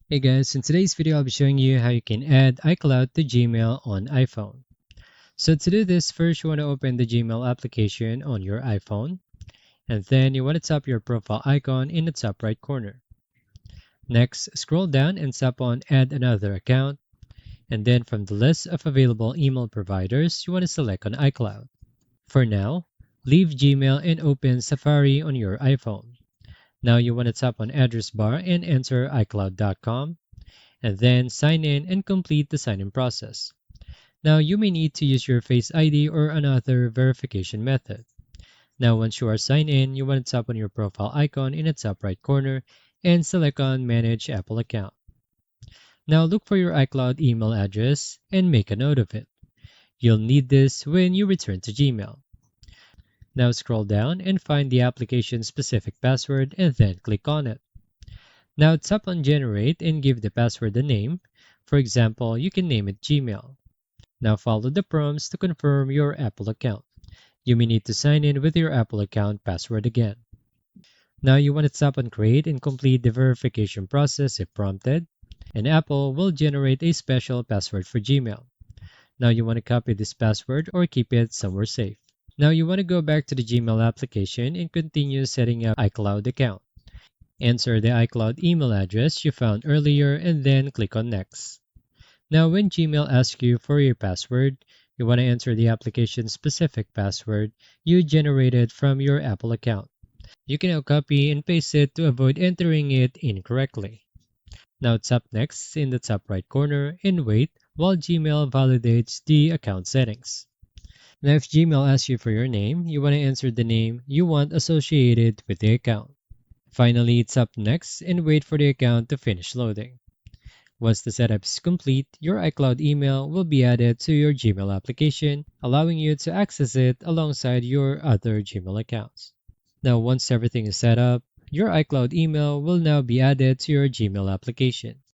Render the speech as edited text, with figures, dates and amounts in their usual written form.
Hey guys, in today's video I'll be showing you how you can add iCloud to Gmail on iPhone. So to do this, first you want to open the Gmail application on your iPhone, and then you want to tap your profile icon in the top right corner. Next, scroll down and tap on Add Another Account, and then from the list of available email providers, you want to select on iCloud. For now, leave Gmail and open Safari on your iPhone. Now you want to tap on address bar and enter iCloud.com, and then sign in and complete the sign in process. Now you may need to use your Face ID or another verification method. Now once you are signed in, you want to tap on your profile icon in the top right corner and select on Manage Apple Account. Now look for your iCloud email address and make a note of it. You'll need this when you return to Gmail. Now scroll down and find the application specific password and then click on it. Now tap on Generate and give the password a name. For example, you can name it Gmail. Now follow the prompts to confirm your Apple account. You may need to sign in with your Apple account password again. Now you want to tap on Create and complete the verification process if prompted, and Apple will generate a special password for Gmail. Now you want to copy this password or keep it somewhere safe. Now you want to go back to the Gmail application and continue setting up iCloud account. Enter the iCloud email address you found earlier and then click on Next. Now, when Gmail asks you for your password, you want to enter the application specific password you generated from your Apple account. You can now copy and paste it to avoid entering it incorrectly. Now tap Next in the top right corner and wait while Gmail validates the account settings. Now, if Gmail asks you for your name, you want to enter the name you want associated with the account. Finally, tap Next and wait for the account to finish loading. Once the setup is complete, your iCloud email will be added to your Gmail application, allowing you to access it alongside your other Gmail accounts. Now, once everything is set up, your iCloud email will now be added to your Gmail application.